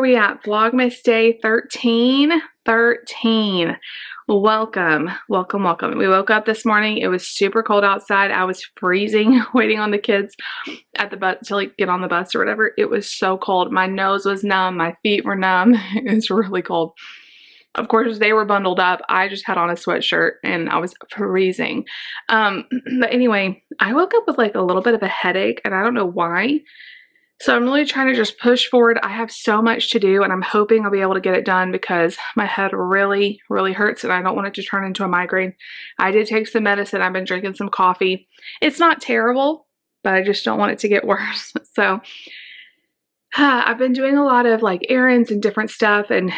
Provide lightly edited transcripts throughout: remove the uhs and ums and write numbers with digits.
are we at? Vlogmas day 13. 13. Welcome. Welcome, welcome. We woke up this morning. It was super cold outside. I was freezing waiting on the kids at the bus to like get on the bus or whatever. It was so cold. My nose was numb. My feet were numb. It was really cold. Of course, they were bundled up. I just had on a sweatshirt and I was freezing. But anyway, I woke up with like a little bit of a headache and I don't know why. So I'm really trying to just push forward. I have so much to do and I'm hoping I'll be able to get it done because my head really, really hurts and I don't want it to turn into a migraine. I did take some medicine. I've been drinking some coffee. It's not terrible, but I just don't want it to get worse. So I've been doing a lot of like errands and different stuff, and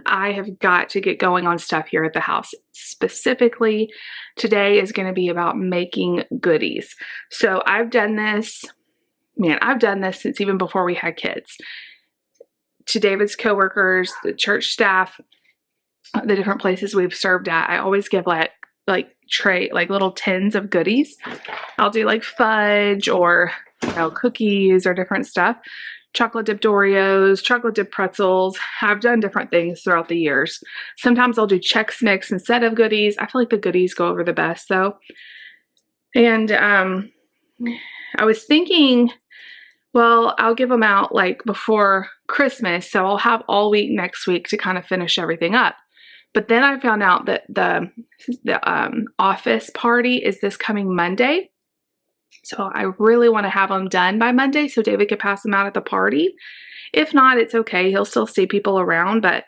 I have got to get going on stuff here at the house. Specifically, today is going to be about making goodies. So I've done this. Man, I've done this since even before we had kids. To David's coworkers, the church staff, the different places we've served at, I always give like little tins of goodies. I'll do like fudge or cookies or different stuff. Chocolate dipped Oreos, chocolate dipped pretzels. I've done different things throughout the years. Sometimes I'll do Chex Mix instead of goodies. I feel like the goodies go over the best though. And I was thinking, well, I'll give them out like before Christmas, so I'll have all week next week to kind of finish everything up. But then I found out that the office party is this coming Monday. So I really want to have them done by Monday so David could pass them out at the party. If not, it's okay. He'll still see people around, but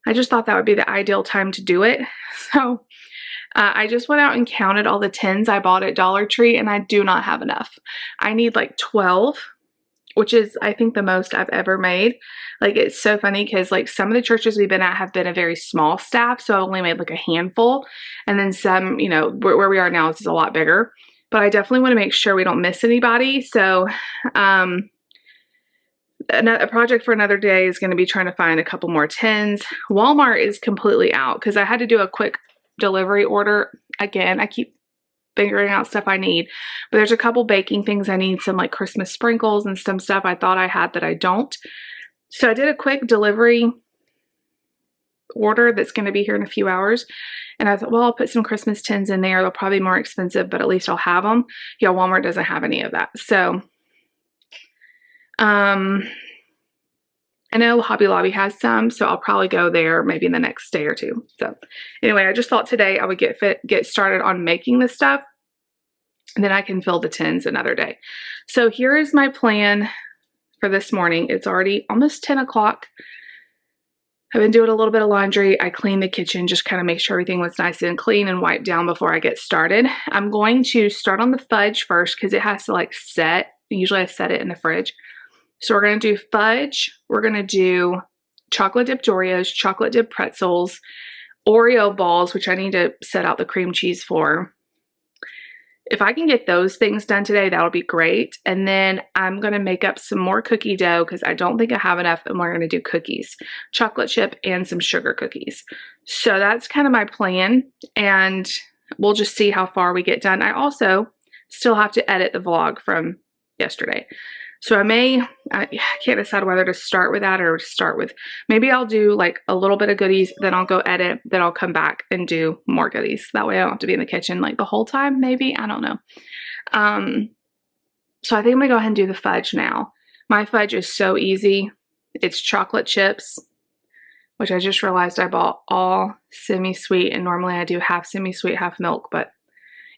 I just thought that would be the ideal time to do it. So I just went out and counted all the tins I bought at Dollar Tree, and I do not have enough. I need like 12, which is, I think, the most I've ever made. Like, it's so funny because like some of the churches we've been at have been a very small staff, so I only made like a handful. And then some, where we are now is a lot bigger. But I definitely want to make sure we don't miss anybody. So a project for another day is going to be trying to find a couple more tins. Walmart is completely out because I had to do a quick delivery order. Again, I keep figuring out stuff I need, but there's a couple baking things I need, some like Christmas sprinkles and some stuff I thought I had that I don't. So I did a quick delivery order that's going to be here in a few hours, and I thought, well, I'll put some Christmas tins in there. They'll probably be more expensive, but at least I'll have them. Yeah, Walmart doesn't have any of that. So I know Hobby Lobby has some, so I'll probably go there maybe in the next day or two. So anyway, I just thought today I would get started on making this stuff, and then I can fill the tins another day. So here is my plan for this morning. It's already almost 10 o'clock. I've been doing a little bit of laundry. I cleaned the kitchen, just kind of make sure everything was nice and clean and wiped down before I get started. I'm going to start on the fudge first because it has to like set. Usually I set it in the fridge. So we're going to do fudge, we're going to do chocolate dipped Oreos, chocolate dipped pretzels, Oreo balls, which I need to set out the cream cheese for. If I can get those things done today, that'll be great. And then I'm going to make up some more cookie dough because I don't think I have enough, and we're going to do cookies, chocolate chip and some sugar cookies. So that's kind of my plan, and we'll just see how far we get done. I also still have to edit the vlog from yesterday. So I can't decide whether to start with that or to start with, maybe I'll do like a little bit of goodies, then I'll go edit, then I'll come back and do more goodies. That way I don't have to be in the kitchen like the whole time, maybe, I don't know. So I think I'm gonna go ahead and do the fudge now. My fudge is so easy. It's chocolate chips, which I just realized I bought all semi-sweet, and normally I do half semi-sweet, half milk, but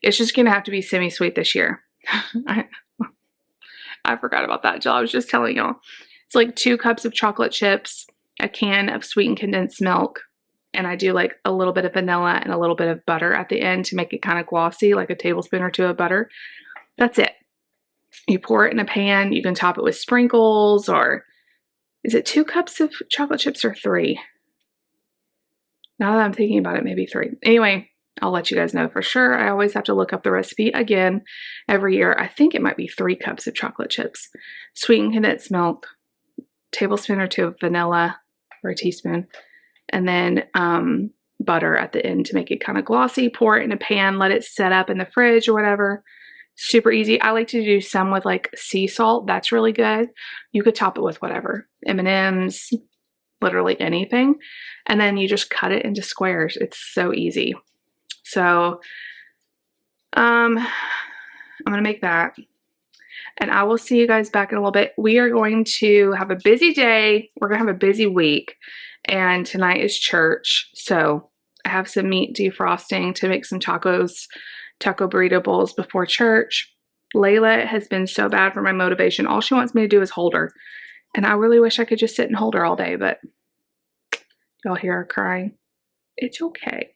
it's just gonna have to be semi-sweet this year. I forgot about that, Jill. I was just telling y'all. It's like 2 cups of chocolate chips, a can of sweetened condensed milk, and I do like a little bit of vanilla and a little bit of butter at the end to make it kind of glossy, like a tablespoon or 2 of butter. That's it. You pour it in a pan. You can top it with sprinkles, or is it 2 cups of chocolate chips or 3? Now that I'm thinking about it, maybe 3. Anyway, I'll let you guys know for sure. I always have to look up the recipe again every year. I think it might be 3 cups of chocolate chips, sweetened condensed milk, tablespoon or 2 of vanilla, or a teaspoon, and then butter at the end to make it kind of glossy. Pour it in a pan, let it set up in the fridge or whatever. Super easy. I like to do some with like sea salt. That's really good. You could top it with whatever. M&Ms, literally anything. And then you just cut it into squares. It's so easy. So, I'm going to make that. And I will see you guys back in a little bit. We are going to have a busy day. We're going to have a busy week. And tonight is church. So I have some meat defrosting to make some tacos, taco burrito bowls before church. Layla has been so bad for my motivation. All she wants me to do is hold her. And I really wish I could just sit and hold her all day. But y'all hear her crying. It's okay.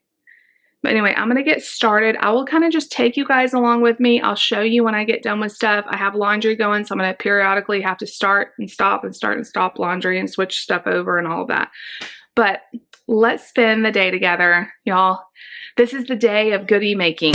But anyway, I'm going to get started. I will kind of just take you guys along with me. I'll show you when I get done with stuff. I have laundry going, so I'm going to periodically have to start and stop and start and stop laundry and switch stuff over and all of that. But let's spend the day together, y'all. This is the day of goodie making.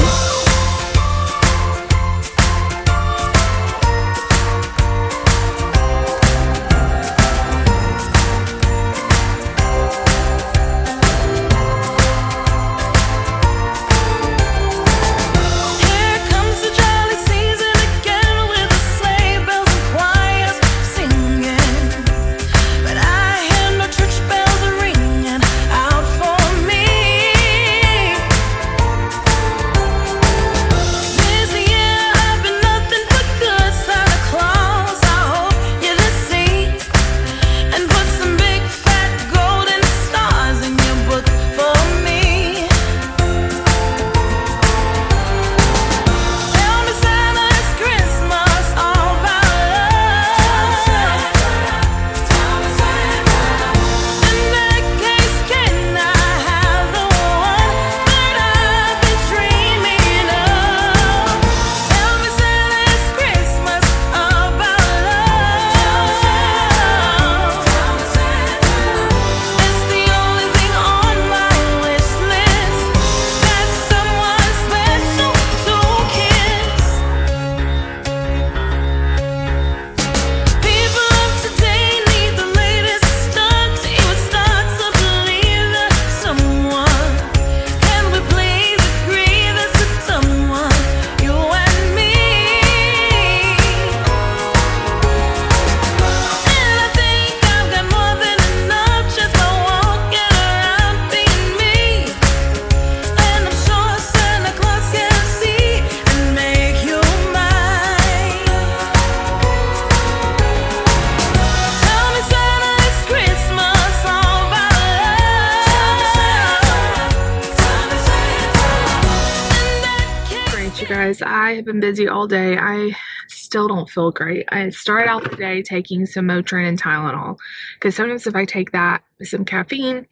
Guys, I have been busy all day. I still don't feel great. I started out the day taking some Motrin and Tylenol because sometimes if I take that with some caffeine,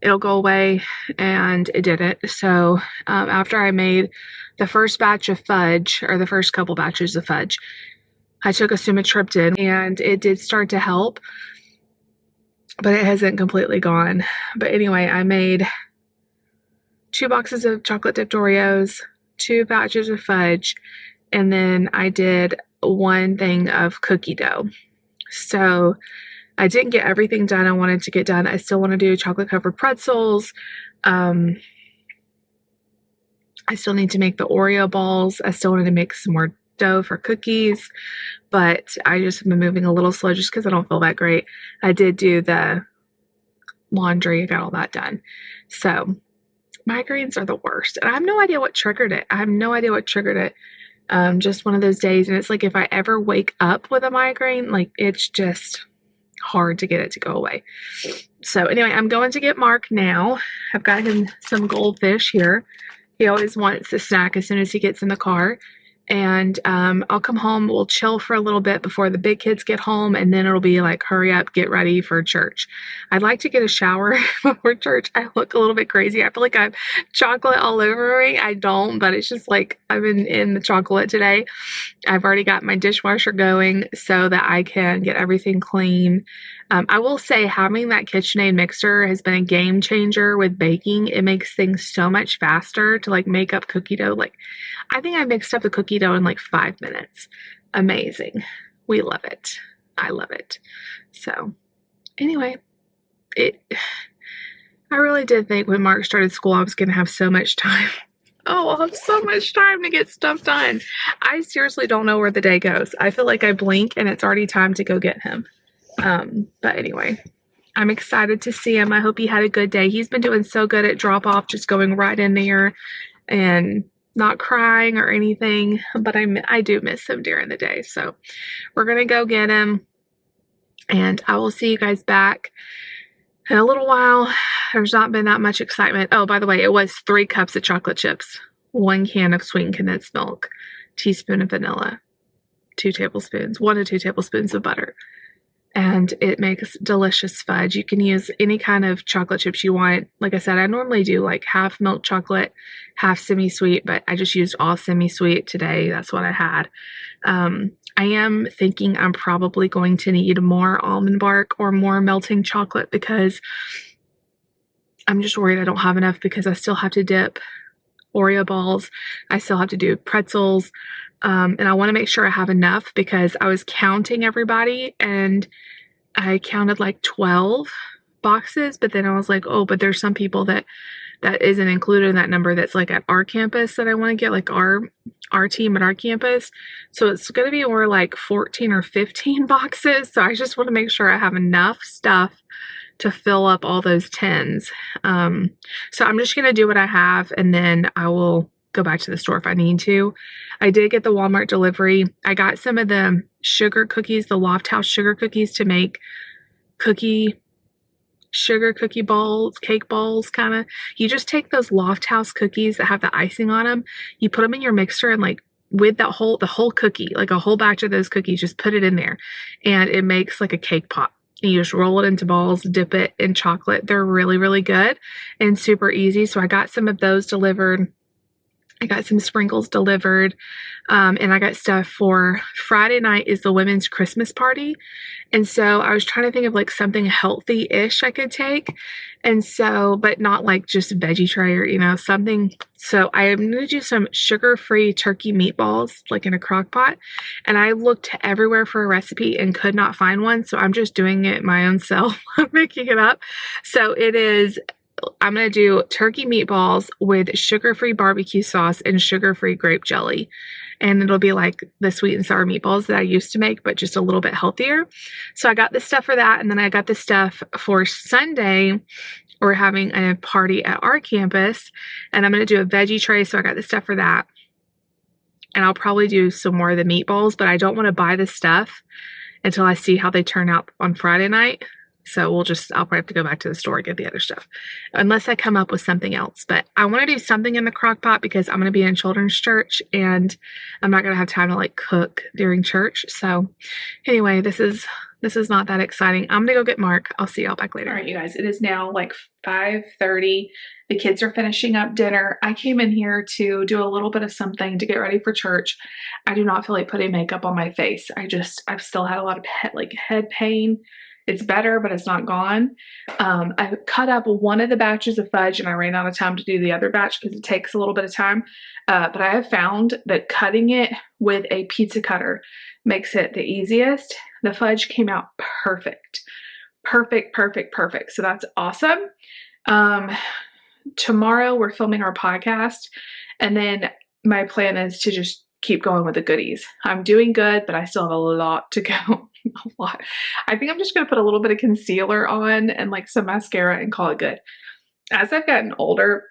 it'll go away, and it didn't. So after I made the first batch of fudge, or the first couple batches of fudge, I took a sumatriptan, and it did start to help, but it hasn't completely gone. But anyway, I made 2 boxes of chocolate dipped Oreos, 2 batches of fudge, and then I did 1 thing of cookie dough. So I didn't get everything done I wanted to get done. I still want to do chocolate covered pretzels. I still need to make the Oreo balls. I still wanted to make some more dough for cookies, but I just have been moving a little slow just because I don't feel that great. I did do the laundry. I got all that done. So migraines are the worst. And I have no idea what triggered it. Just one of those days. And it's like if I ever wake up with a migraine, like it's just hard to get it to go away. So anyway, I'm going to get Mark now. I've got him some goldfish here. He always wants a snack as soon as he gets in the car. And I'll come home, we'll chill for a little bit before the big kids get home, and then it'll be like, hurry up, get ready for church. I'd like to get a shower before church. I look a little bit crazy. I feel like I have chocolate all over me. I don't, but it's just like I've been in the chocolate today. I've already got my dishwasher going so that I can get everything clean. I will say having that KitchenAid mixer has been a game changer with baking. It makes things so much faster to like make up cookie dough. Like I think I mixed up the cookie dough in like 5 minutes. Amazing. We love it. I love it. So anyway, I really did think when Mark started school, I was going to have so much time. Oh, I'll have so much time to get stuff done. I seriously don't know where the day goes. I feel like I blink and it's already time to go get him. But anyway, I'm excited to see him. I hope he had a good day. He's been doing so good at drop off, just going right in there and not crying or anything, but I do miss him during the day. So we're going to go get him, and I will see you guys back in a little while. There's not been that much excitement. Oh, by the way, it was 3 cups of chocolate chips, 1 can of sweetened condensed milk, teaspoon of vanilla, 2 tablespoons, 1 to 2 tablespoons of butter. And it makes delicious fudge. You can use any kind of chocolate chips you want. Like I said, I normally do like half milk chocolate, half semi-sweet, but I just used all semi-sweet today. That's what I had. I am thinking I'm probably going to need more almond bark or more melting chocolate because I'm just worried I don't have enough, because I still have to dip Oreo balls. I still have to do pretzels. And I want to make sure I have enough, because I was counting everybody and I counted like 12 boxes, but then I was like, oh, but there's some people that isn't included in that number that's like at our campus that I want to get, like our team at our campus. So it's going to be more like 14 or 15 boxes. So I just want to make sure I have enough stuff to fill up all those tins. So I'm just going to do what I have, and then I will go back to the store if I need to. I did get the Walmart delivery. I got some of the sugar cookies, the Loft House sugar cookies, to make sugar cookie balls, cake balls, kind of. You just take those Loft House cookies that have the icing on them, you put them in your mixer, and like with the whole cookie, like a whole batch of those cookies, just put it in there, and it makes like a cake pop. And you just roll it into balls, dip it in chocolate. They're really, really good and super easy. So I got some of those delivered. I got some sprinkles delivered, and I got stuff for Friday night is the women's Christmas party. And so I was trying to think of like something healthy-ish I could take. And so, but not like just veggie tray or, something. So I am going to do some sugar-free turkey meatballs, like in a crock pot. And I looked everywhere for a recipe and could not find one. So I'm just doing it my own self. I'm making it up. So I'm going to do turkey meatballs with sugar-free barbecue sauce and sugar-free grape jelly. And it'll be like the sweet and sour meatballs that I used to make, but just a little bit healthier. So I got the stuff for that. And then I got the stuff for Sunday. We're having a party at our campus, and I'm going to do a veggie tray. So I got the stuff for that. And I'll probably do some more of the meatballs, but I don't want to buy the stuff until I see how they turn out on Friday night. So I'll probably have to go back to the store and get the other stuff, unless I come up with something else. But I want to do something in the crock pot because I'm going to be in children's church and I'm not going to have time to like cook during church. So anyway, this is not that exciting. I'm going to go get Mark. I'll see y'all back later. All right, you guys, it is now like 5:30. The kids are finishing up dinner. I came in here to do a little bit of something to get ready for church. I do not feel like putting makeup on my face. I've still had a lot of head pain. It's better, but it's not gone. I cut up one of the batches of fudge and I ran out of time to do the other batch because it takes a little bit of time. But I have found that cutting it with a pizza cutter makes it the easiest. The fudge came out perfect. Perfect, perfect, perfect. So that's awesome. Tomorrow we're filming our podcast, and then my plan is to just keep going with the goodies. I'm doing good, but I still have a lot to go. A lot. I think I'm just going to put a little bit of concealer on and like some mascara and call it good. As I've gotten older,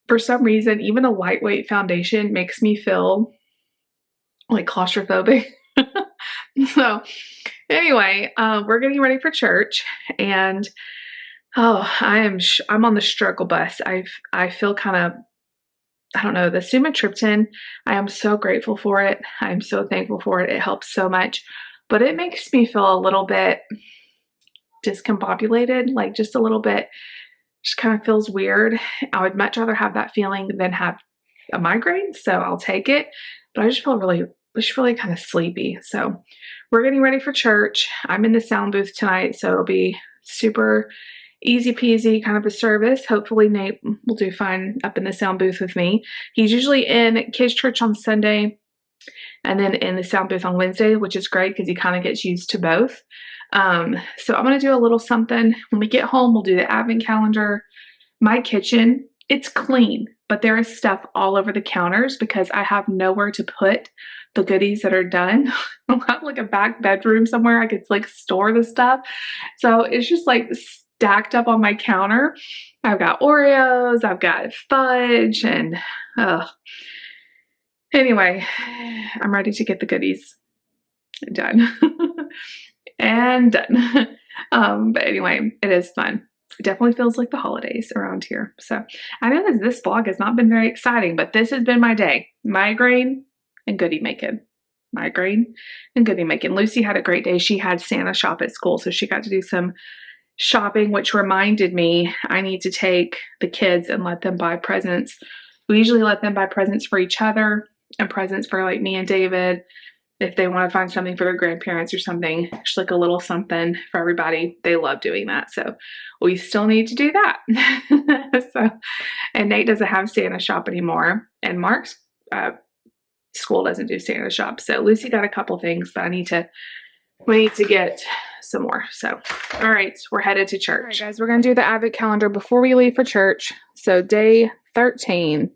for some reason, even a lightweight foundation makes me feel like claustrophobic. So anyway, we're getting ready for church, and I'm on the struggle bus. I feel kind of, I don't know, the sumatriptan, I am so grateful for it. I'm so thankful for it. It helps so much. But it makes me feel a little bit discombobulated, like just a little bit, just kind of feels weird. I would much rather have that feeling than have a migraine, so I'll take it. But I just feel really kind of sleepy. So we're getting ready for church. I'm in the sound booth tonight, so it'll be super easy peasy kind of a service. Hopefully Nate will do fine up in the sound booth with me. He's usually in kids' church on Sunday, and then in the sound booth on Wednesday, which is great because he kind of gets used to both. So I'm going to do a little something. When we get home, we'll do the advent calendar. My kitchen, it's clean. but there is stuff all over the counters because I have nowhere to put the goodies that are done. I don't have like a back bedroom somewhere I could like store the stuff. So it's just like stacked up on my counter. I've got Oreos, I've got fudge, and anyway, I'm ready to get the goodies done and done. But anyway, it is fun. It definitely feels like the holidays around here. So I know that this vlog has not been very exciting, but this has been my day. Migraine and goodie making. Migraine and goodie making. Lucy had a great day. She had Santa shop at school, so she got to do some shopping, which reminded me I need to take the kids and let them buy presents. We usually let them buy presents for each other and presents for like me and David. If they want to find something for their grandparents or something, just like a little something for everybody. They love doing that. So we still need to do that. And Nate doesn't have Santa shop anymore. And Mark's school doesn't do Santa shop. So Lucy got a couple things, but we need to get some more. So, all right, we're headed to church. All right, guys, we're going to do the Advent calendar before we leave for church. So day 13.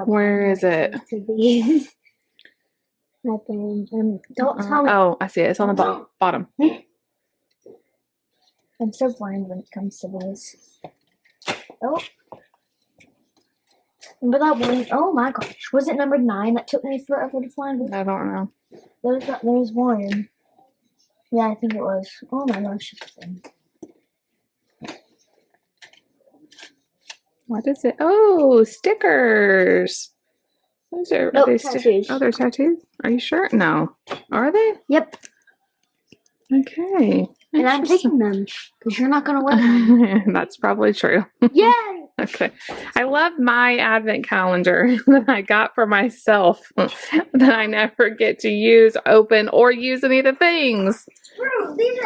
Where is it? Don't tell me. Oh, I see it. It's on the bottom. I'm so blind when it comes to these. Oh. Remember that one? Oh my gosh. Was it number 9 that took me forever to find? I don't know. There's one. Yeah, I think it was. Oh my gosh. What is it? Oh, stickers. Are they tattoos. Oh, they're tattoos? Are you sure? No. Are they? Yep. Okay. And I'm taking them because you're not going to wear them. That's probably true. Yay! Okay. I love my Advent calendar that I got for myself that I never get to use, open, or use any of the things. Bro, these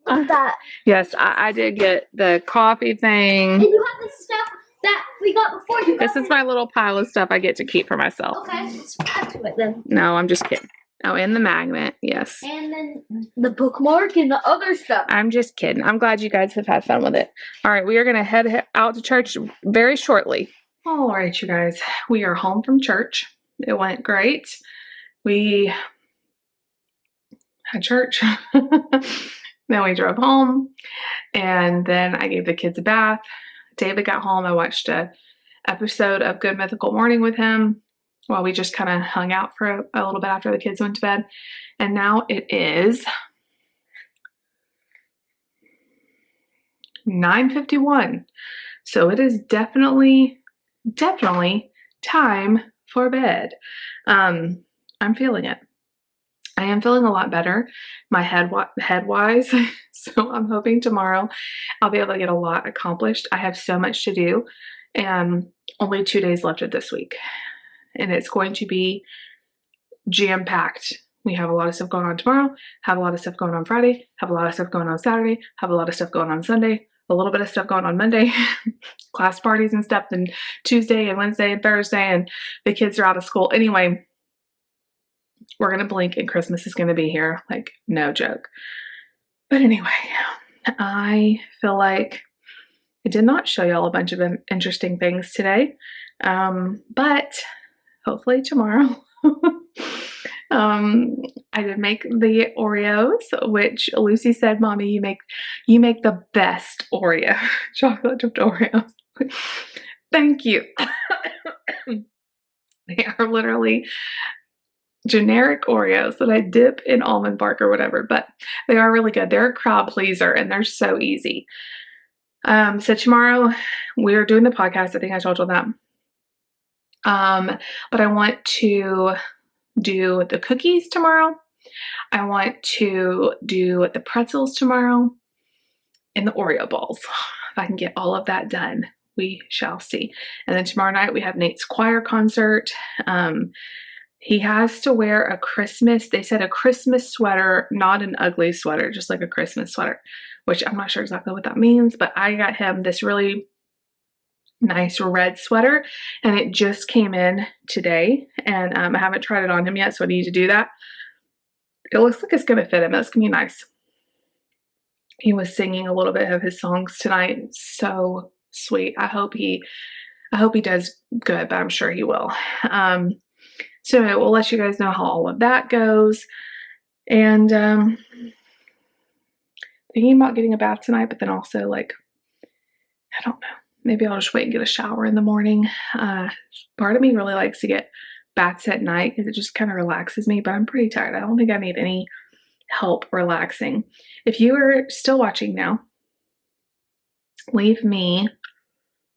are that. Yes, I did get the coffee thing. And you have the stuff that we got before you. This is my little pile of stuff I get to keep for myself. Okay, let's add to it then. No, I'm just kidding. Oh, and the magnet, yes. And then the bookmark and the other stuff. I'm just kidding. I'm glad you guys have had fun with it. All right, we are going to head out to church very shortly. All right, you guys. We are home from church. It went great. We had church. Then we drove home. And then I gave the kids a bath. David got home. I watched an episode of Good Mythical Morning with him while we just kind of hung out for a little bit after the kids went to bed. And now it is 9:51. So it is definitely time for bed. I'm feeling it. I am feeling a lot better, my head-wise. So I'm hoping tomorrow I'll be able to get a lot accomplished. I have so much to do and only 2 days left of this week. And it's going to be jam-packed. We have a lot of stuff going on tomorrow, have a lot of stuff going on Friday, have a lot of stuff going on Saturday, have a lot of stuff going on Sunday, a little bit of stuff going on Monday, class parties and stuff, and Tuesday and Wednesday and Thursday, and the kids are out of school. Anyway, we're going to blink and Christmas is going to be here. Like, no joke. But anyway, I feel like I did not show y'all a bunch of interesting things today. But hopefully tomorrow. I did make the Oreos, which Lucy said, Mommy, you make the best Oreo, chocolate chipped Oreos. Thank you. They are literally generic Oreos that I dip in almond bark or whatever, but they are really good. They're a crowd pleaser and they're so easy. So tomorrow we're doing the podcast. I think I told you that. But I want to do the cookies tomorrow. I want to do the pretzels tomorrow and the Oreo balls. If I can get all of that done, we shall see. And then tomorrow night we have Nate's choir concert. He has to wear a Christmas, they said a Christmas sweater, not an ugly sweater, just like a Christmas sweater, which I'm not sure exactly what that means, but I got him this really nice red sweater and it just came in today and I haven't tried it on him yet, so I need to do that. It looks like it's going to fit him. That's going to be nice. He was singing a little bit of his songs tonight. So sweet. I hope he does good, but I'm sure he will. So anyway, we'll let you guys know how all of that goes. And thinking about getting a bath tonight, but then also like, I don't know, maybe I'll just wait and get a shower in the morning. Part of me really likes to get baths at night because it just kind of relaxes me, but I'm pretty tired. I don't think I need any help relaxing. If you are still watching now, leave me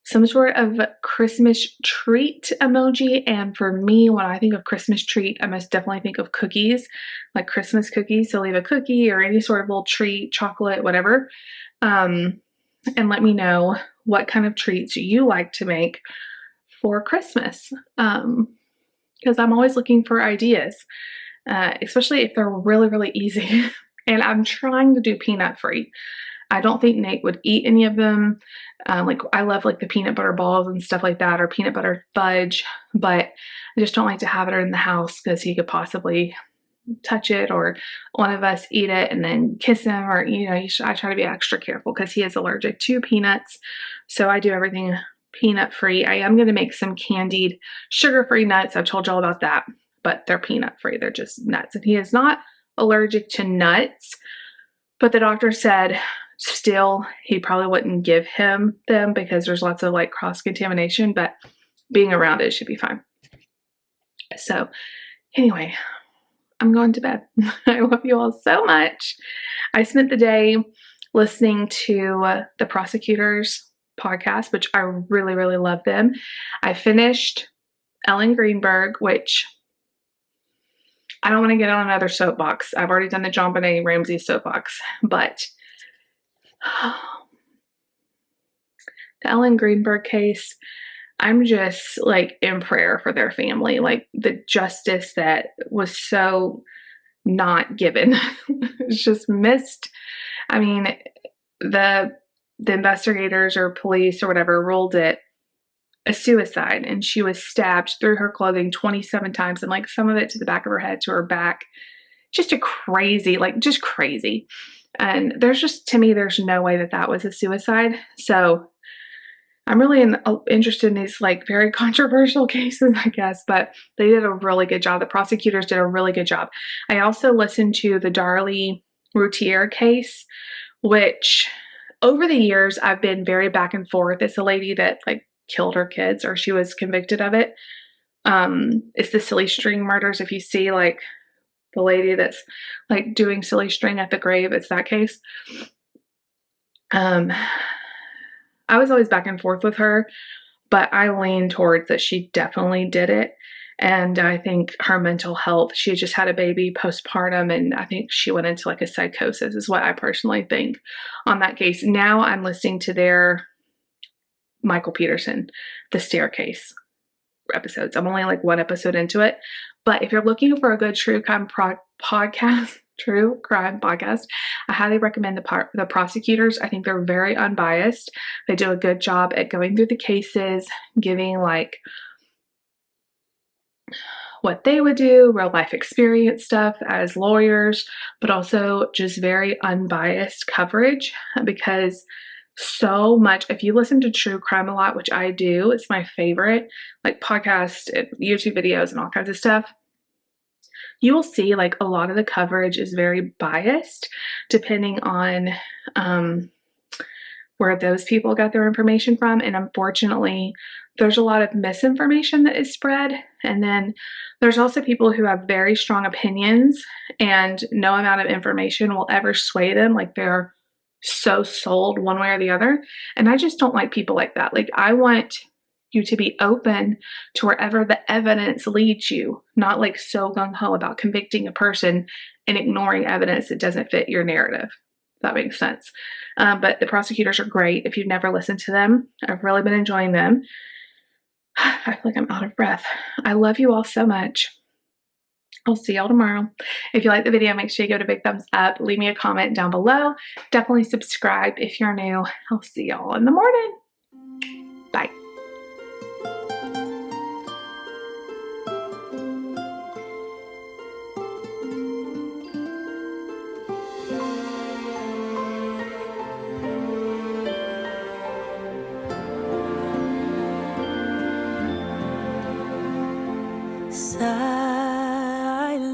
some sort of Christmas treat emoji. And for me, when I think of Christmas treat, I most definitely think of cookies, like Christmas cookies. So leave a cookie or any sort of little treat, chocolate, whatever. And let me know what kind of treats you like to make for Christmas. Because I'm always looking for ideas, especially if they're really, really easy. And I'm trying to do peanut free. I don't think Nate would eat any of them. Like I love like the peanut butter balls and stuff like that, or peanut butter fudge, but I just don't like to have it in the house because he could possibly touch it or one of us eat it and then kiss him, or, you know, I try to be extra careful because he is allergic to peanuts. So I do everything peanut free. I am going to make some candied sugar-free nuts. I've told y'all about that, but they're peanut free. They're just nuts. And he is not allergic to nuts, but the doctor said still he probably wouldn't give him them because there's lots of like cross-contamination, but being around it should be fine. So anyway, I'm going to bed. I love you all so much. I spent the day listening to the Prosecutors podcast, which I really, really love them. I finished Ellen Greenberg, which I don't want to get on another soapbox. I've already done the JonBenet Ramsey soapbox, but the Ellen Greenberg case, I'm just like in prayer for their family, like the justice that was so not given. It's just missed. I mean, the investigators or police or whatever ruled it a suicide, and she was stabbed through her clothing 27 times, and like some of it to the back of her head, to her back. Just a crazy, like just crazy. And there's just, to me, there's no way that that was a suicide. So I'm really interested in these like very controversial cases, I guess, but they did a really good job. The prosecutors did a really good job. I also listened to the Darlie Routier case, which over the years I've been very back and forth. It's a lady that like killed her kids, or she was convicted of it. It's the silly string murders. If you see like the lady that's like doing silly string at the grave, it's that case. I was always back and forth with her, but I lean towards that she definitely did it. And I think her mental health, she just had a baby postpartum, and I think she went into like a psychosis is what I personally think on that case. Now I'm listening to their Michael Peterson, The Staircase episodes. I'm only like one episode into it, but if you're looking for a good true crime podcast, I highly recommend the Prosecutors. I think they're very unbiased. They do a good job at going through the cases, giving like what they would do, real life experience stuff as lawyers, but also just very unbiased coverage, because so much, if you listen to true crime a lot, which I do, it's my favorite, like podcast, YouTube videos and all kinds of stuff, you will see like a lot of the coverage is very biased depending on where those people got their information from. And unfortunately, there's a lot of misinformation that is spread. And then there's also people who have very strong opinions, and no amount of information will ever sway them. Like they're so sold one way or the other. And I just don't like people like that. Like I want you to be open to wherever the evidence leads you, not like so gung-ho about convicting a person and ignoring evidence that doesn't fit your narrative. If that makes sense. But the Prosecutors are great. If you've never listened to them, I've really been enjoying them. I feel like I'm out of breath. I love you all so much. I'll see y'all tomorrow. If you like the video, make sure you give it a big thumbs up. Leave me a comment down below. Definitely subscribe if you're new. I'll see y'all in the morning.